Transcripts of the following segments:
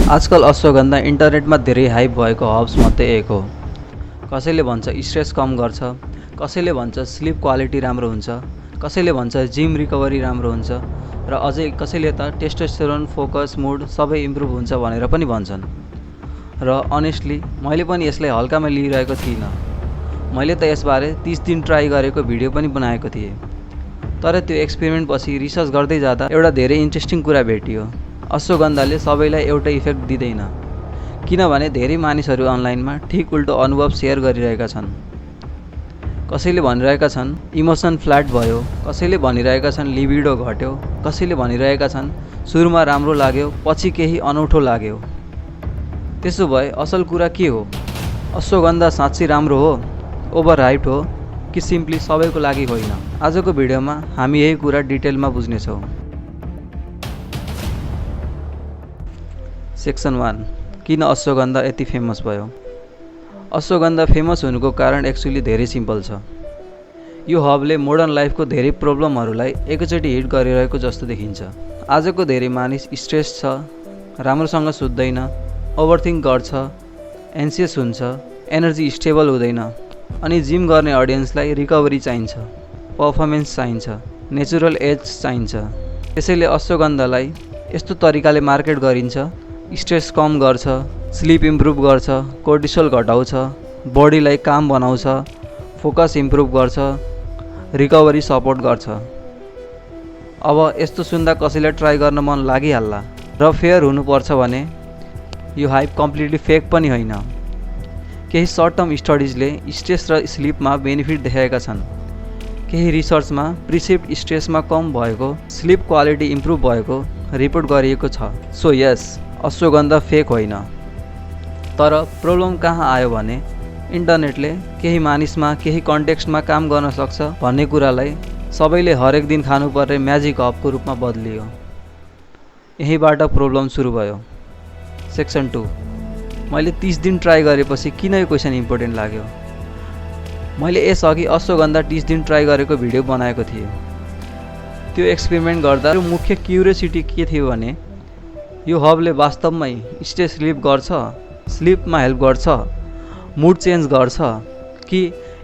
आजकल अश्वगन्धा इन्टरनेटमा धेरै हाइप भएको हब्स मध्ये एक हो। कसैले भन्छ स्ट्रेस कम गर्छ, कसैले भन्छ स्लिप क्वालिटी राम्रो हुन्छ, कसैले भन्छ जिम रिकभरी राम्रो हुन्छ र अझै कसैले त टेस्टोस्टेरोन, फोकस, मुड सबै इम्प्रुभ हुन्छ भनेर पनि भन्छन्। र अनेस्टली मैले पनि यसलाई हल्कामा लिइरहेको थिइनँ। मैले त यसबारे 30 दिन ट्राई गरेको भिडियो पनि बनाएको थिएँ। तर त्यो एक्सपेरिमेन्ट पछि रिसर्च गर्दै जाँदा एउटा धेरै इन्ट्रेस्टिङ कुरा भेटियो। अश्वगन्धाले सबैलाई एउटै इफेक्ट दिँदैन, किनभने धेरै मानिसहरू अनलाइनमा ठिक उल्टो अनुभव सेयर गरिरहेका छन्। कसैले भनिरहेका छन् इमोसन फ्ल्याट भयो, कसैले भनिरहेका छन् लिबिडो घट्यो, कसैले भनिरहेका छन् सुरुमा राम्रो लाग्यो पछि केही अनौठो लाग्यो। त्यसो भए असल कुरा के हो? अश्वगन्धा साँच्चै राम्रो हो, ओभर हाइप्ड हो कि सिम्पली सबैको लागि होइन? आजको भिडियोमा हामी यही कुरा डिटेलमा बुझ्नेछौँ। सेक्सन 1, किन अश्वगन्धा यति फेमस भयो? अश्वगन्धा फेमस हुनुको कारण एक्चुअली धेरै सिम्पल छ। यो हबले मोडर्न लाइफको धेरै प्रब्लमहरूलाई एकैचोटि हिट गरिरहेको जस्तो देखिन्छ। आजको धेरै मानिस स्ट्रेस छ, राम्रोसँग सुत्दैन, ओभरथिङ्क गर्छ, एन्सियस हुन्छ, एनर्जी स्टेबल हुँदैन, अनि जिम गर्ने अडियन्सलाई रिकभरी चाहिन्छ, पर्फर्मेन्स चाहिन्छ, नेचुरल एज चाहिन्छ। त्यसैले अश्वगन्धालाई यस्तो तरिकाले मार्केट गरिन्छ, स्ट्रेस कम गर्छ, स्लिप इम्प्रुभ गर्छ, कोर्टिसोल घटाउँछ, बडीलाई काम बनाउँछ, फोकस इम्प्रुभ गर्छ, रिकभरी सपोर्ट गर्छ। अब यस्तो सुन्दा कसैलाई ट्राई गर्न मन लागिहाल्ला। र फेयर हुनुपर्छ भने यो हाइप कम्प्लिटली फेक पनि होइन। केही सर्ट टर्म स्टडिजले स्ट्रेस र स्लिपमा बेनिफिट देखाएका छन्। केही रिसर्चमा प्रिसिप्ड स्ट्रेसमा कम भएको, स्लिप क्वालिटी इम्प्रुभ भएको रिपोर्ट गरिएको छ। सो यस, अश्वगन्धा फेक होइन। तर प्रब्लम कहाँ आयो भने इन्टरनेटले केही मानिसमा केही कन्टेक्स्टमा काम गर्न सक्छ भन्ने कुरालाई सबैले हरेक दिन खानुपर्ने म्याजिक हबको रूपमा बदलियो। यहीँबाट प्रब्लम सुरु भयो। सेक्सन 2, मैले 30 दिन ट्राई गरेपछि किन यो क्वेसन इम्पोर्टेन्ट लाग्यो? मैले यसअघि अश्वगन्धा 30 दिन ट्राई गरेको भिडियो बनाएको थिएँ। त्यो एक्सपेरिमेन्ट गर्दा मुख्य क्युरियोसिटी के थियो भने यो हबले वास्तवमै स्ट्रेस रिलिभ गर्छ, स्लिपमा हेल्प गर्छ, मुड चेन्ज गर्छ कि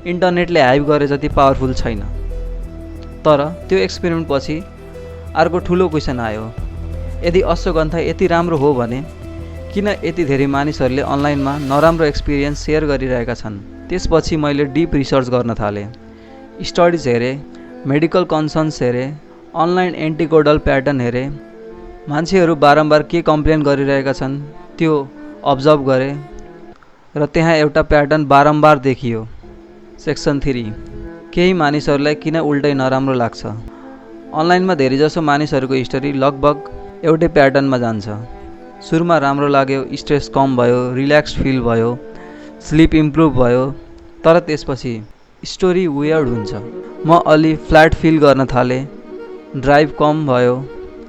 इन्टरनेटले हाइप गरे जति पावरफुल छैन? तर त्यो एक्सपेरिमेन्ट पछि अर्को ठुलो क्वेसन आयो। यदि अश्वगन्धा यति राम्रो हो भने किन यति धेरै मानिसहरूले अनलाइनमा नराम्रो एक्सपिरियन्स सेयर गरिरहेका छन्? त्यसपछि मैले डिप रिसर्च गर्न थालेँ। स्टडिज हेरेँ, मेडिकल कन्सर्न्स हेरेँ, अनलाइन एन्टिकोडल प्याटर्न हेरेँ, मान्छेहरू बारम्बार के कम्प्लेन गरिरहेका छन् त्यो अब्जर्भ गरेँ र त्यहाँ एउटा प्याटर्न बारम्बार देखियो। सेक्सन 3, केही मानिसहरूलाई किन उल्टै नराम्रो लाग्छ? अनलाइनमा धेरैजसो मानिसहरूको हिस्टरी लगभग एउटै प्याटर्नमा जान्छ। सुरुमा राम्रो लाग्यो, स्ट्रेस कम भयो, रिल्याक्स फिल भयो, स्लिप इम्प्रुभ भयो, तर त्यसपछि स्टोरी वियर्ड हुन्छ। म अलि फ्ल्याट फिल गर्न थालेँ, ड्राइभ कम भयो,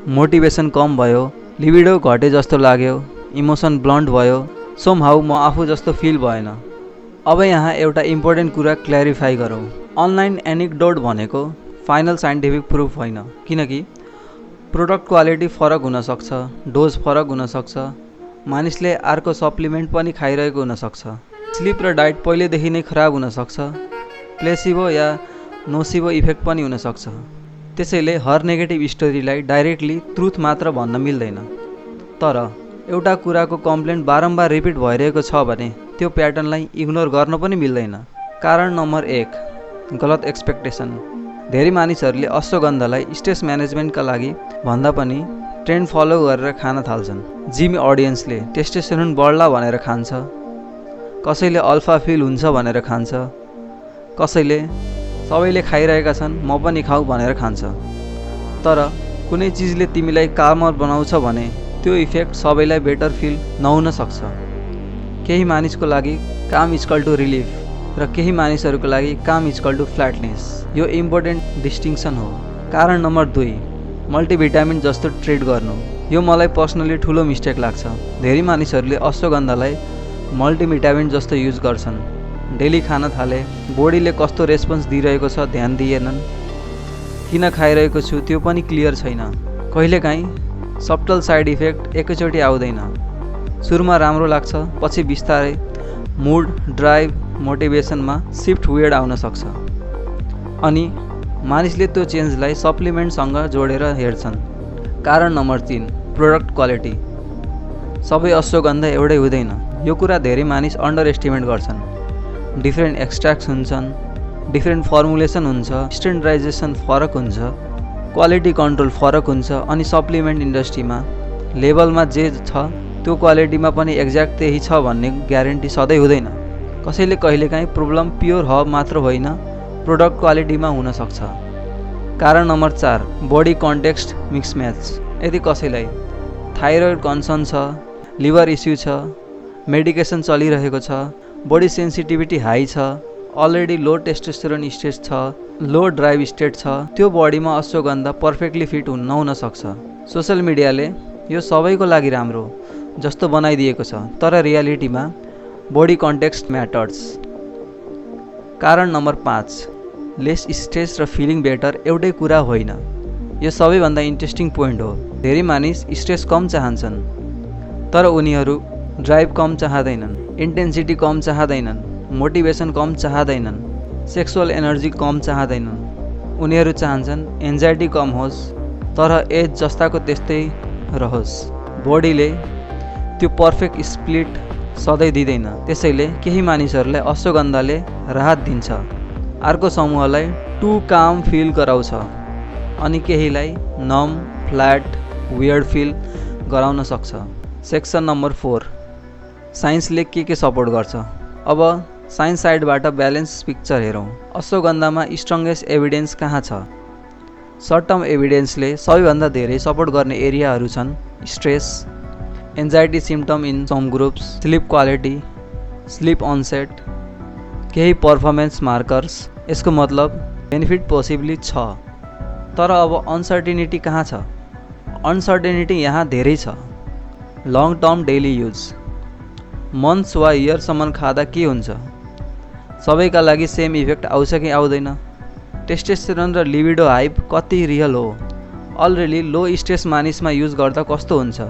मोटिभेसन कम भयो, लिबिडो घटे जस्तो लाग्यो, इमोसन ब्लन्ट भयो, समहाउ म आफू जस्तो फिल भएन। अब यहाँ एउटा इम्पोर्टेन्ट कुरा क्ल्यारिफाई गरौँ। अनलाइन एनेक्डोट भनेको फाइनल साइन्टिफिक प्रुफ होइन, किनकि प्रोडक्ट क्वालिटी फरक हुनसक्छ, डोज फरक हुनसक्छ, मानिसले अर्को सप्लिमेन्ट पनि खाइरहेको हुनसक्छ, स्लिप र डाइट पहिलेदेखि नै खराब हुनसक्छ, प्लेसिबो या नोसिबो इफेक्ट पनि हुनसक्छ। त्यसैले हर नेगेटिभ स्टोरीलाई डाइरेक्टली ट्रुथ मात्र भन्न मिल्दैन। तर एउटा कुराको कम्प्लेन बारम्बार रिपिट भइरहेको छ भने त्यो प्याटर्नलाई इग्नोर गर्न पनि मिल्दैन। कारण नम्बर 1, गलत एक्सपेक्टेसन। धेरै मानिसहरूले अश्वगन्धालाई स्ट्रेस म्यानेजमेन्टका लागि भन्दा पनि ट्रेन्ड फलो गरेर खान थाल्छन्। जिम अडियन्सले टेस्टोस्टेरोन बढ्ला भनेर खान्छ, कसैले अल्फा फिल हुन्छ भनेर खान्छ, कसैले सबैले खाइरहेका छन् म पनि खाऊ भनेर खान्छ। तर कुनै चिजले तिमीलाई कामर बनाउँछ भने त्यो इफेक्ट सबैलाई बेटर फिल नहुन सक्छ। केही मानिसको लागि काम इक्वल टु रिलिफ र केही मानिसहरूको लागि काम इक्वल टु फ्ल्याटनेस। यो इम्पोर्टेन्ट डिस्टिङसन हो। कारण नम्बर 2, मल्टिभिटामिन जस्तो ट्रेड गर्नु। यो मलाई पर्सनली ठुलो मिस्टेक लाग्छ। धेरै मानिसहरूले अश्वगन्धालाई मल्टिभिटामिन जस्तो युज गर्छन्। डेली खान थाले, बडीले कस्तो रेस्पोन्स दिइरहेको छ ध्यान दिएनन्, किन खाइरहेको छु त्यो पनि क्लियर छैन। कहिलेकाहीँ सब्टल साइड इफेक्ट एकैचोटि आउँदैन, सुरुमा राम्रो लाग्छ, पछि बिस्तारै मुड, ड्राइभ, मोटिभेसनमा सिफ्ट वेड आउन सक्छ। अनि मानिसले त्यो चेन्जलाई सप्लिमेन्टसँग जोडेर हेर्छन्। कारण नम्बर 3, प्रोडक्ट क्वालिटी। सबै अश्वगन्धा एउटै हुँदैन। यो कुरा धेरै मानिस अन्डर एस्टिमेट गर्छन्। डिफ्रेन्ट एक्सट्र्याक्ट्स हुन्छन्, डिफ्रेन्ट फर्मुलेसन हुन्छ, स्ट्यान्डर्डाइजेसन फरक हुन्छ, क्वालिटी कन्ट्रोल फरक हुन्छ। अनि सप्लिमेन्ट इन्डस्ट्रीमा लेबलमा जे छ त्यो क्वालिटीमा पनि एक्ज्याक्ट त्यही छ भन्ने ग्यारेन्टी सधैँ हुँदैन। कसैले कहिलेकाहीँ प्रब्लम प्योर हब मात्र होइन, प्रोडक्ट क्वालिटीमा हुन सक्छ। कारण नम्बर 4, बडी कन्टेक्स्ट मिक्सम्याच। यदि कसैलाई थाइरोइड कन्सर्न छ, लिभर इस्यु छ, मेडिकेसन चलिरहेको छ, बडी सेन्सिटिभिटी हाई छ, अलरेडी लो टेस्टोस्टेरोन स्टेज छ, लो ड्राइभ स्टेट छ, त्यो बडीमा अश्वगन्धा पर्फेक्टली फिट नहुन सक्छ। सोसल मिडियाले यो सबैको लागि राम्रो जस्तो बनाइदिएको छ, तर रियालिटीमा बडी कन्टेक्स्ट म्याटर्स। कारण नम्बर 5, लेस स्ट्रेस र फिलिङ बेटर एउटै कुरा होइन। यो सबैभन्दा इन्ट्रेस्टिङ पोइन्ट हो। धेरै मानिस स्ट्रेस कम चाहन्छन्, तर उनीहरू ड्राइभ कम चाहँदैनन्, इन्टेन्सिटी कम चाहँदैनन्, मोटिभेसन कम चाहँदैनन्, सेक्सुअल एनर्जी कम चाहँदैनन्। उनीहरू चाहन्छन् एन्जाइटी कम होस्, तर एज जस्ताको त्यस्तै रहोस्। बडीले त्यो पर्फेक्ट स्प्लिट सधैँ दिँदैन। त्यसैले केही मानिसहरूलाई अश्वगन्धाले राहत दिन्छ, अर्को समूहलाई टु काम फिल गराउँछ, अनि केहीलाई नम, फ्ल्याट, वियर्ड फिल गराउन सक्छ। सेक्सन नम्बर 4, साइन्सले के सपोर्ट गर्छ। अब साइन्स साइडबाट ब्यालेन्स पिक्चर हेरौँ। अश्वगन्धामा स्ट्रङ्गेस्ट एभिडेन्स कहाँ छ? सर्ट टर्म एभिडेन्सले सबैभन्दा धेरै सपोर्ट गर्ने एरियाहरू छन् stress, anxiety symptom in some groups, sleep quality, sleep onset, केही पर्फर्मेन्स मार्कर्स। यसको मतलब बेनिफिट पोसिबली छ, तर अब अनसर्टेनिटी कहाँ छ? अनसर्टेनिटी यहाँ धेरै छ। Long term daily use, months वा इयरसम्म खाँदा के हुन्छ? सबैका लागि सेम इफेक्ट आउँछ कि आउँदैन? टेस्टोस्टेरोन र लिबिडो हाइप कति रियल हो? अलरेडी लो स्ट्रेस मानिसमा युज गर्दा कस्तो हुन्छ?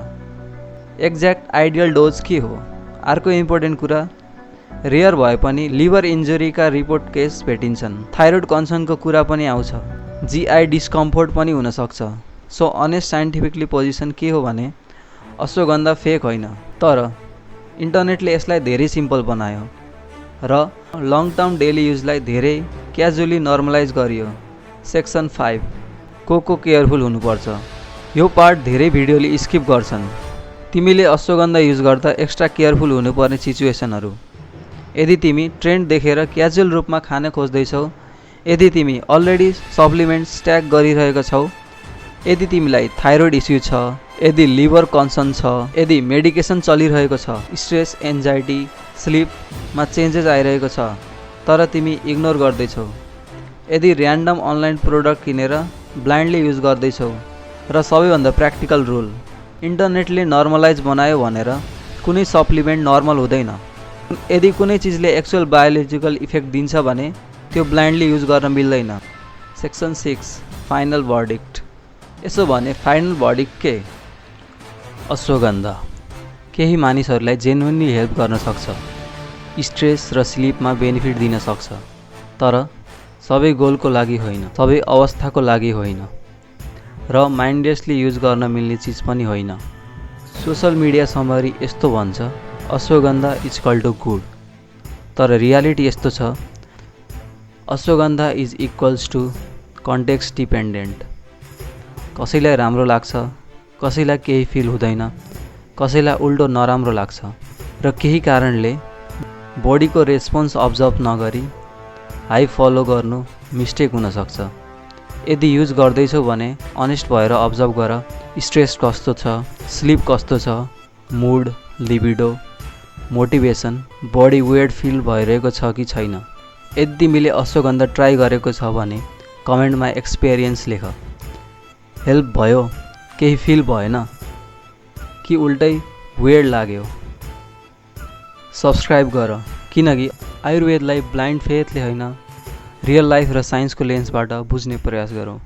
एक्ज्याक्ट आइडियल डोज के हो? अर्को इम्पोर्टेन्ट कुरा, रेयर भए पनि लिभर इन्जुरीका रिपोर्ट केस भेटिन्छन्। थाइरोइड कन्सर्नको कुरा पनि आउँछ, जीआई डिस्कम्फोर्ट पनि हुनसक्छ। सो अनेस्ट साइन्टिफिकली पोजिसन के हो भने अश्वगन्धा फेक होइन, तर इन्टरनेटले यसलाई धेरै सिम्पल बनायो र लङ टर्म डेली युजलाई धेरै क्याजुअली नर्मलाइज गरियो। सेक्सन 5, को केयरफुल हुनुपर्छ। यो पार्ट धेरै भिडियोले स्किप गर्छन्। तिमीले अश्वगन्धा युज गर्दा एक्स्ट्रा केयरफुल हुनुपर्ने सिचुएसनहरू। यदि तिमी ट्रेन्ड देखेर क्याजुअल रूपमा खान खोज्दैछौ, यदि तिमी अलरेडी सप्लिमेन्ट स्ट्याक गरिरहेका छौ, यदि तिमीलाई थाइरोइड इस्यु छ, यदि लिभर कन्सर्न छ, यदि मेडिकेसन चलिरहेको छ, स्ट्रेस, एन्जाइटी, स्लिपमा चेन्जेस आइरहेको छ, तर तिमी इग्नोर गर्दैछौ, यदि ऱ्यान्डम अनलाइन प्रोडक्ट किनेर ब्लाइन्डली युज गर्दैछौ, र सबैभन्दा प्र्याक्टिकल रुल, इन्टरनेटले नर्मलाइज बनायो भनेर कुनै सप्लिमेन्ट नर्मल हुँदैन। यदि कुनै चिजले एक्चुअल बायोलोजिकल इफेक्ट दिन्छ भने त्यो ब्लाइन्डली युज गर्न मिल्दैन। Section 6, final verdict. यसो भने फाइनल भर्डिक्ट के? अश्वगन्धा केही मानिसहरूलाई जेन्युनली हेल्प गर्न सक्छ, स्ट्रेस र स्लिपमा बेनिफिट दिन सक्छ, तर सबै गोलको लागि होइन, सबै अवस्थाको लागि होइन, र माइन्डलेसली युज गर्न मिल्ने चिज पनि होइन। सोसल मिडिया समरी यस्तो भन्छ, ashwagandha is equal to good, तर रियालिटी यस्तो छ, ashwagandha is equals to context dependent. कसैलाई राम्रो लाग्छ, कसैलाई केही फिल हुँदैन, कसैलाई उल्टो नराम्रो लाग्छ, र केही कारणले बडीको रेस्पोन्स अब्जर्भ नगरी हाई फलो गर्नु मिस्टेक हुनसक्छ। यदि युज गर्दैछौ भने अनेस्ट भएर अब्जर्भ गर, स्ट्रेस कस्तो छ, स्लिप कस्तो छ, mood, libido, motivation, body weight feel भइरहेको छ कि छैन। यदि तिमीले अश्वगन्धा ट्राई गरेको छ भने कमेन्टमा एक्सपिरियन्स लेख। हेल्प भयो, केही फिल भएन कि उल्टै वेड लाग्यो? सब्सक्राइब गर, किनकि आयुर्वेदलाई ब्लाइन्ड फेथले होइन, रियल लाइफ र साइन्सको लेन्सबाट बुझ्ने प्रयास गरौँ।